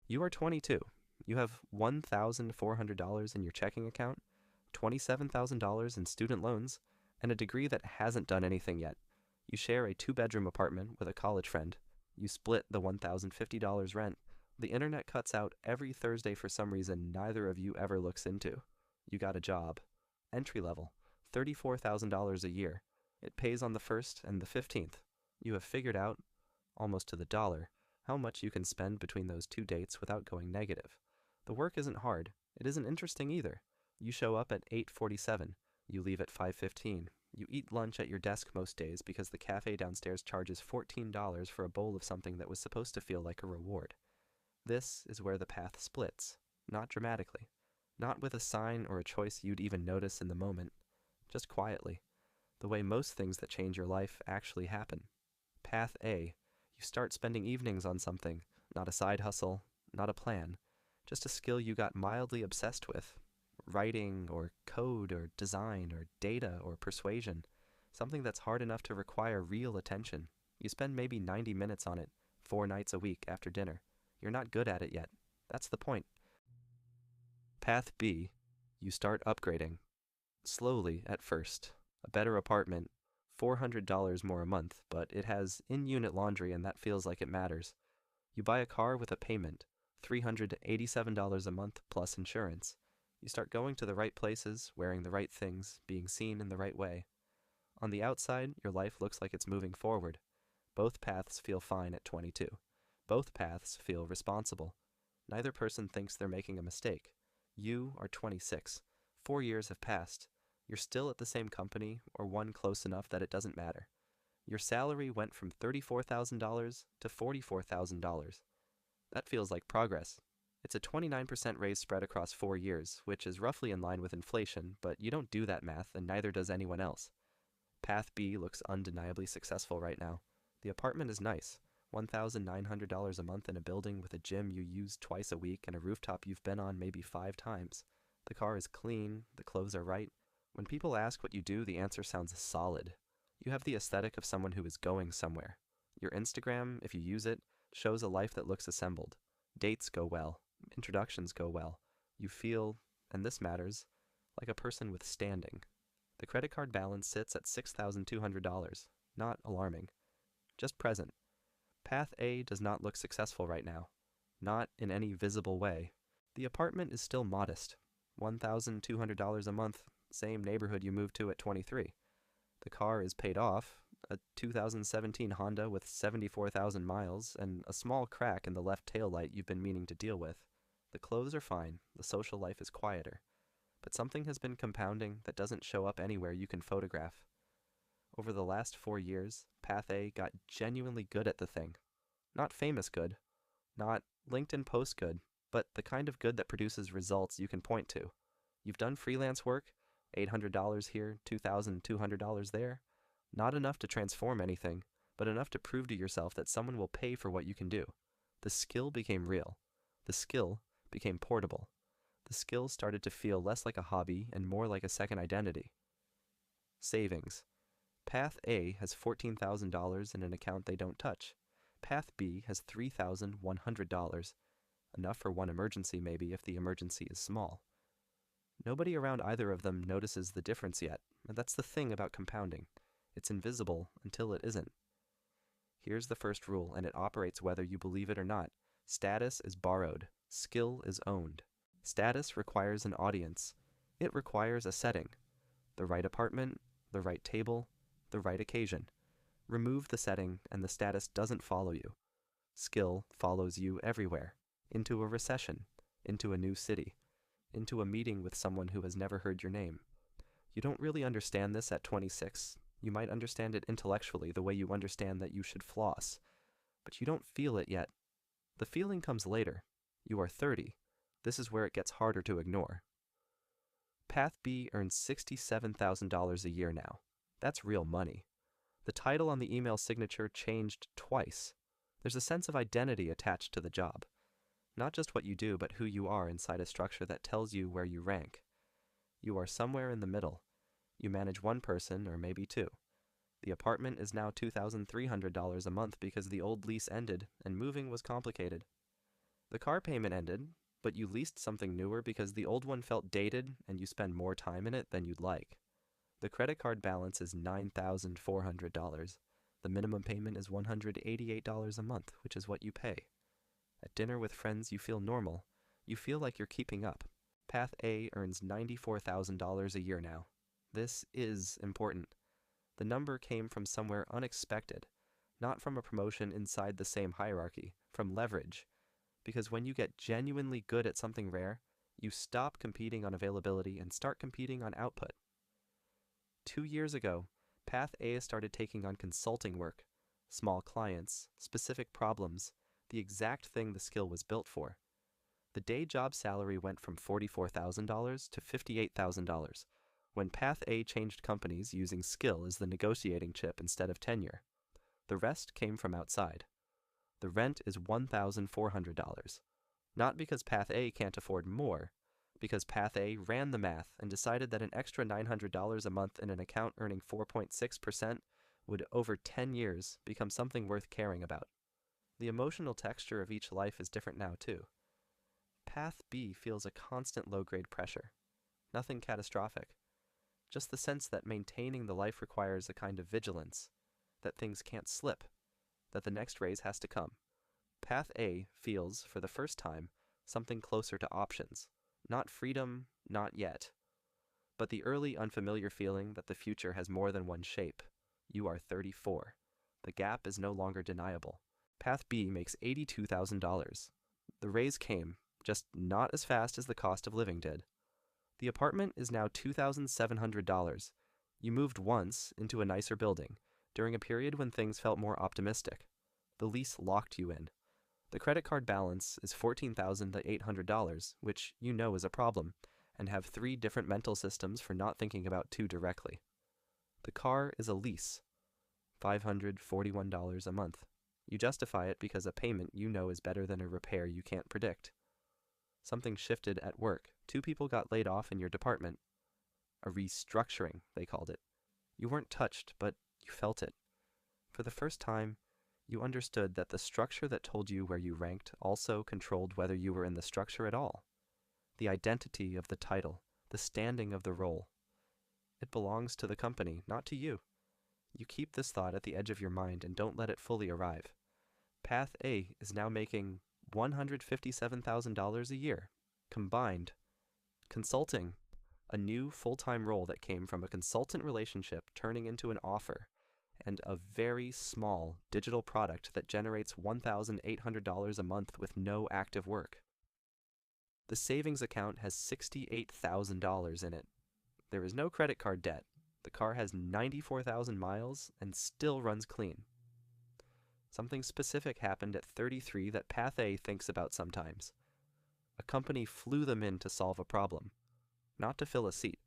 You are 22. You have $1,400 in your checking account, $27,000 in student loans, and a degree that hasn't done anything yet. You share a two-bedroom apartment with a college friend. You split the $1,050 rent. The internet cuts out every Thursday for some reason neither of you ever looks into. You got a job. Entry level. $34,000 a year. It pays on the 1st and the 15th. You have figured out, almost to the dollar, how much you can spend between those two dates without going negative. The work isn't hard. It isn't interesting either. You show up at 8:47. You leave at 5:15. You eat lunch at your desk most days because the cafe downstairs charges $14 for a bowl of something that was supposed to feel like a reward. This is where the path splits. Not dramatically. Not with a sign or a choice you'd even notice in the moment. Just quietly. The way most things that change your life actually happen. Path A. You start spending evenings on something. Not a side hustle. Not a plan. Just a skill you got mildly obsessed with. Writing or code or design or data or persuasion. Something that's hard enough to require real attention. You spend maybe 90 minutes on it, 4 nights a week after dinner. You're not good at it yet. That's the point. Path B. You start upgrading. Slowly at first. A better apartment, $400 more a month, but it has in-unit laundry and that feels like it matters. You buy a car with a payment, $387 a month plus insurance. You start going to the right places, wearing the right things, being seen in the right way. On the outside, your life looks like it's moving forward. Both paths feel fine at 22. Both paths feel responsible. Neither person thinks they're making a mistake. You are 26. 4 years have passed. You're still at the same company, or one close enough that it doesn't matter. Your salary went from $34,000 to $44,000. That feels like progress. It's a 29% raise spread across 4 years, which is roughly in line with inflation, but you don't do that math, and neither does anyone else. Path B looks undeniably successful right now. The apartment is nice. $1,900 a month in a building with a gym you use twice a week and a rooftop you've been on maybe 5 times. The car is clean, the clothes are right. When people ask what you do, the answer sounds solid. You have the aesthetic of someone who is going somewhere. Your Instagram, if you use it, shows a life that looks assembled. Dates go well. Introductions go well. You feel, and this matters, like a person with standing. The credit card balance sits at $6,200. Not alarming. Just present. Path A does not look successful right now. Not in any visible way. The apartment is still modest. $1,200 a month, same neighborhood you moved to at 23. The car is paid off, a 2017 Honda with 74,000 miles, and a small crack in the left taillight you've been meaning to deal with. The clothes are fine, the social life is quieter. But something has been compounding that doesn't show up anywhere you can photograph. Over the last 4 years, Path A got genuinely good at the thing. Not famous good, not LinkedIn post good, but the kind of good that produces results you can point to. You've done freelance work, $800 here, $2,200 there. Not enough to transform anything, but enough to prove to yourself that someone will pay for what you can do. The skill became real. The skill became portable. The skill started to feel less like a hobby and more like a second identity. Savings. Path A has $14,000 in an account they don't touch. Path B has $3,100. Enough for one emergency maybe if the emergency is small. Nobody around either of them notices the difference yet, and that's the thing about compounding. It's invisible until it isn't. Here's the first rule, and it operates whether you believe it or not. Status is borrowed. Skill is owned. Status requires an audience. It requires a setting. The right apartment, the right table, the right occasion. Remove the setting, and the status doesn't follow you. Skill follows you everywhere. Into a recession, into a new city, into a meeting with someone who has never heard your name. You don't really understand this at 26. You might understand it intellectually the way you understand that you should floss. But you don't feel it yet. The feeling comes later. You are 30. This is where it gets harder to ignore. Path B earns $67,000 a year now. That's real money. The title on the email signature changed twice. There's a sense of identity attached to the job. Not just what you do, but who you are inside a structure that tells you where you rank. You are somewhere in the middle. You manage one person, or maybe two. The apartment is now $2,300 a month because the old lease ended and moving was complicated. The car payment ended, but you leased something newer because the old one felt dated and you spend more time in it than you'd like. The credit card balance is $9,400. The minimum payment is $188 a month, which is what you pay. At dinner with friends, you feel normal. You feel like you're keeping up. Path A earns $94,000 a year now. This is important. The number came from somewhere unexpected, not from a promotion inside the same hierarchy, from leverage. Because when you get genuinely good at something rare, you stop competing on availability and start competing on output. 2 years ago, Path A started taking on consulting work, small clients, specific problems, the exact thing the skill was built for. The day job salary went from $44,000 to $58,000 when Path A changed companies using skill as the negotiating chip instead of tenure. The rest came from outside. The rent is $1,400, not because Path A can't afford more, because Path A ran the math and decided that an extra $900 a month in an account earning 4.6% would, over 10 years, become something worth caring about. The emotional texture of each life is different now, too. Path B feels a constant low-grade pressure. Nothing catastrophic. Just the sense that maintaining the life requires a kind of vigilance, that things can't slip, that the next raise has to come. Path A feels, for the first time, something closer to options. Not freedom, not yet. But the early unfamiliar feeling that the future has more than one shape. You are 34. The gap is no longer deniable. Path B makes $82,000. The raise came, just not as fast as the cost of living did. The apartment is now $2,700. You moved once into a nicer building, during a period when things felt more optimistic. The lease locked you in. The credit card balance is $14,800, which you know is a problem, and have 3 different mental systems for not thinking about too directly. The car is a lease, $541 a month. You justify it because a payment you know is better than a repair you can't predict. Something shifted at work. 2 people got laid off in your department. A restructuring, they called it. You weren't touched, but you felt it. For the first time, you understood that the structure that told you where you ranked also controlled whether you were in the structure at all. The identity of the title, the standing of the role. It belongs to the company, not to you. You keep this thought at the edge of your mind and don't let it fully arrive. Path A is now making $157,000 a year, combined. Consulting, a new full-time role that came from a consultant relationship turning into an offer, and a very small digital product that generates $1,800 a month with no active work. The savings account has $68,000 in it. There is no credit card debt. The car has 94,000 miles and still runs clean. Something specific happened at 33 that Path A thinks about sometimes. A company flew them in to solve a problem. Not to fill a seat.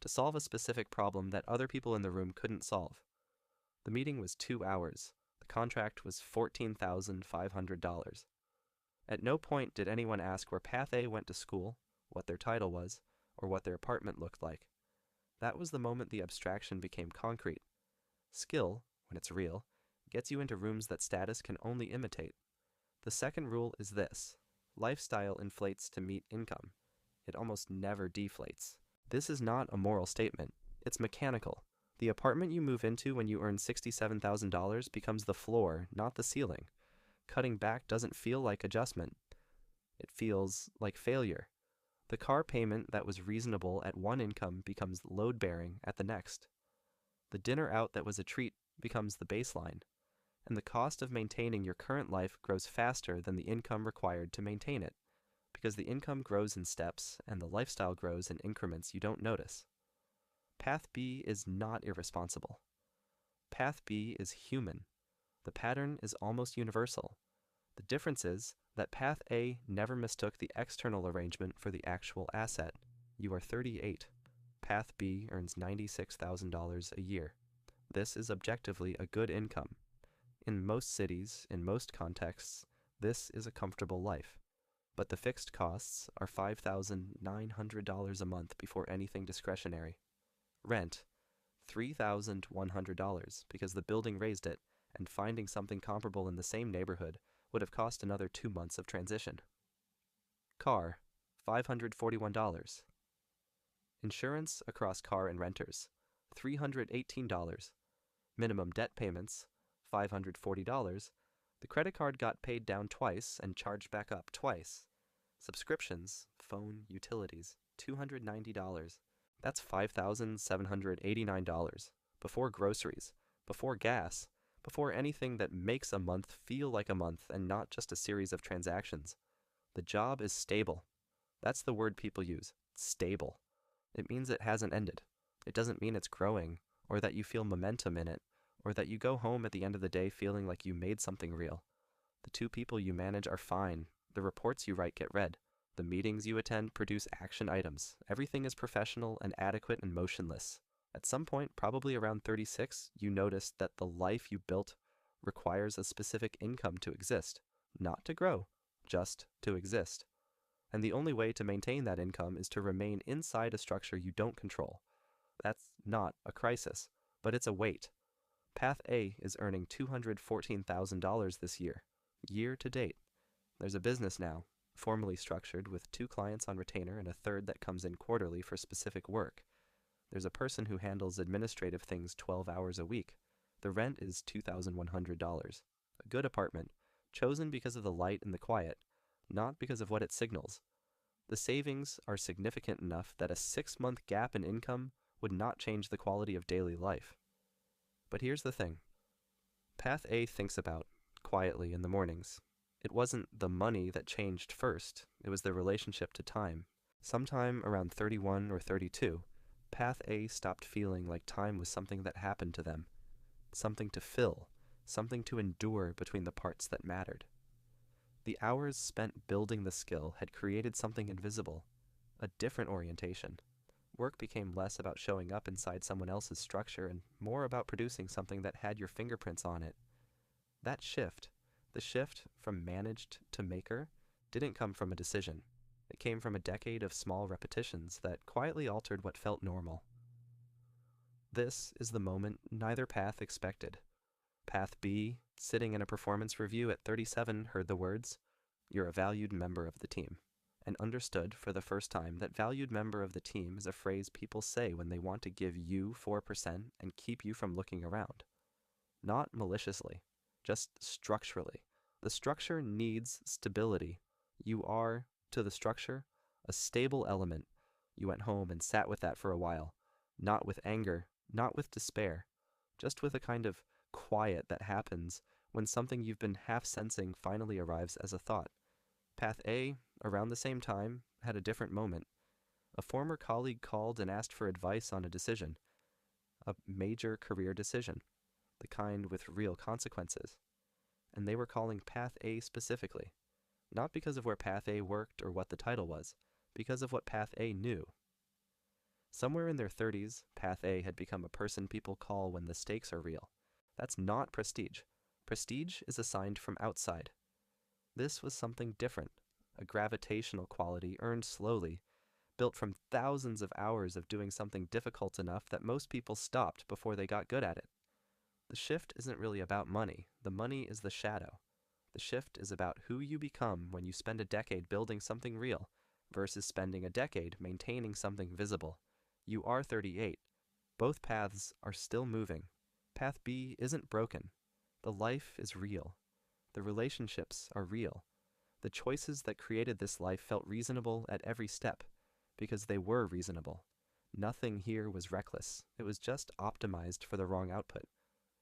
To solve a specific problem that other people in the room couldn't solve. The meeting was 2 hours. The contract was $14,500. At no point did anyone ask where Path A went to school, what their title was, or what their apartment looked like. That was the moment the abstraction became concrete. Skill, when it's real, gets you into rooms that status can only imitate. The second rule is this: lifestyle inflates to meet income. It almost never deflates. This is not a moral statement. It's mechanical. The apartment you move into when you earn $67,000 becomes the floor, not the ceiling. Cutting back doesn't feel like adjustment. It feels like failure. The car payment that was reasonable at one income becomes load-bearing at the next. The dinner out that was a treat becomes the baseline. And the cost of maintaining your current life grows faster than the income required to maintain it, because the income grows in steps and the lifestyle grows in increments you don't notice. Path B is not irresponsible. Path B is human. The pattern is almost universal. The difference is that Path A never mistook the external arrangement for the actual asset. You are 38. Path B earns $96,000 a year. This is objectively a good income. In most cities, in most contexts, this is a comfortable life. But the fixed costs are $5,900 a month before anything discretionary. Rent, $3,100 because the building raised it, and finding something comparable in the same neighborhood would have cost another 2 months of transition. car, $541. Insurance across car and renters, $318. Minimum debt payments, $540. The credit card got paid down twice and charged back up twice. Subscriptions, phone, utilities, $290. That's $5,789. Before groceries, before gas, before anything that makes a month feel like a month and not just a series of transactions. The job is stable. That's the word people use, stable. It means it hasn't ended. It doesn't mean it's growing, or that you feel momentum in it, or that you go home at the end of the day feeling like you made something real. The two people you manage are fine. The reports you write get read. The meetings you attend produce action items. Everything is professional and adequate and motionless. At some point, probably around 36, you notice that the life you built requires a specific income to exist, not to grow, just to exist. And the only way to maintain that income is to remain inside a structure you don't control. That's not a crisis, but it's a weight. Path A is earning $214,000 this year to date. There's a business now, formally structured, with 2 clients on retainer and a third that comes in quarterly for specific work. There's a person who handles administrative things 12 hours a week. The rent is $2,100. A good apartment, chosen because of the light and the quiet, not because of what it signals. The savings are significant enough that a 6-month gap in income would not change the quality of daily life. But here's the thing. Path A thinks about, quietly in the mornings. It wasn't the money that changed first, it was their relationship to time. Sometime around 31 or 32, Path A stopped feeling like time was something that happened to them. Something to fill, something to endure between the parts that mattered. The hours spent building the skill had created something invisible, a different orientation. Work became less about showing up inside someone else's structure and more about producing something that had your fingerprints on it. That shift, the shift from managed to maker, didn't come from a decision. It came from a decade of small repetitions that quietly altered what felt normal. This is the moment neither path expected. Path B, sitting in a performance review at 37, heard the words, "You're a valued member of the team," and understood for the first time that valued member of the team is a phrase people say when they want to give you 4% and keep you from looking around. Not maliciously, just structurally. The structure needs stability. You are, to the structure, a stable element. You went home and sat with that for a while, not with anger, not with despair, just with a kind of quiet that happens when something you've been half-sensing finally arrives as a thought. Path A, around the same time, had a different moment. A former colleague called and asked for advice on a decision, a major career decision, the kind with real consequences. And they were calling Path A specifically, not because of where Path A worked or what the title was, because of what Path A knew. Somewhere in their 30s, Path A had become a person people call when the stakes are real. That's not prestige. Prestige is assigned from outside. This was something different, a gravitational quality earned slowly, built from thousands of hours of doing something difficult enough that most people stopped before they got good at it. The shift isn't really about money. The money is the shadow. The shift is about who you become when you spend a decade building something real versus spending a decade maintaining something visible. You are 38. Both paths are still moving. Path B isn't broken. The life is real. The relationships are real. The choices that created this life felt reasonable at every step, because they were reasonable. Nothing here was reckless. It was just optimized for the wrong output,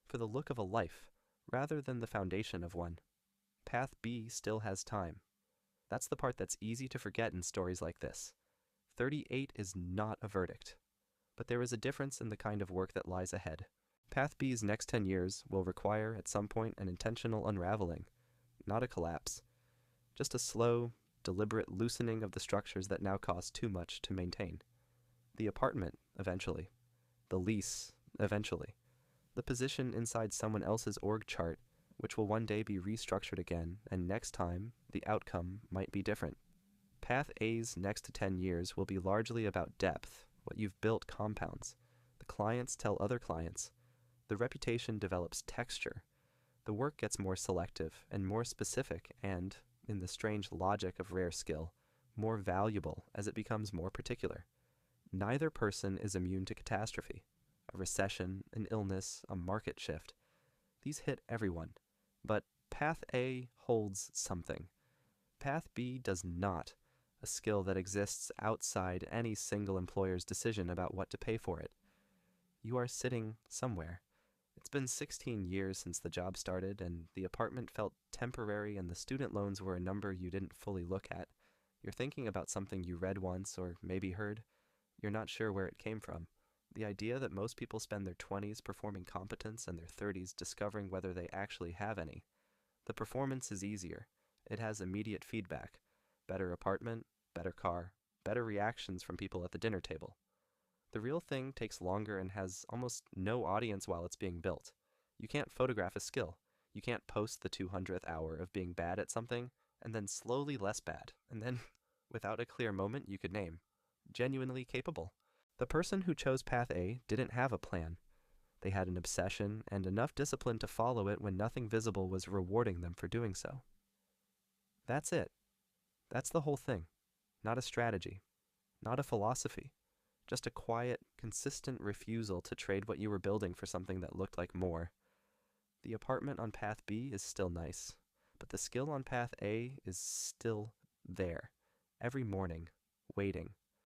for the look of a life, rather than the foundation of one. Path B still has time. That's the part that's easy to forget in stories like this. 38 is not a verdict, but there is a difference in the kind of work that lies ahead. Path B's next 10 years will require at some point an intentional unraveling, not a collapse. Just a slow, deliberate loosening of the structures that now cost too much to maintain. The apartment, eventually. The lease, eventually. The position inside someone else's org chart, which will one day be restructured again, and next time, the outcome might be different. Path A's next 10 years will be largely about depth, what you've built compounds. The clients tell other clients. The reputation develops texture. The work gets more selective and more specific and, in the strange logic of rare skill, more valuable as it becomes more particular. Neither person is immune to catastrophe. A recession, an illness, a market shift. These hit everyone. But Path A holds something. Path B does not. A skill that exists outside any single employer's decision about what to pay for it. You are sitting somewhere. It's been 16 years since the job started, and the apartment felt temporary, and the student loans were a number you didn't fully look at. You're thinking about something you read once or maybe heard. You're not sure where it came from. The idea that most people spend their 20s performing competence and their 30s discovering whether they actually have any. The performance is easier. It has immediate feedback. Better apartment, better car, better reactions from people at the dinner table. The real thing takes longer and has almost no audience while it's being built. You can't photograph a skill. You can't post the 200th hour of being bad at something, and then slowly less bad, and then, without a clear moment you could name, genuinely capable. The person who chose Path A didn't have a plan. They had an obsession and enough discipline to follow it when nothing visible was rewarding them for doing so. That's it. That's the whole thing. Not a strategy. Not a philosophy. Just a quiet, consistent refusal to trade what you were building for something that looked like more. The apartment on Path B is still nice, but the skill on Path A is still there, every morning, waiting.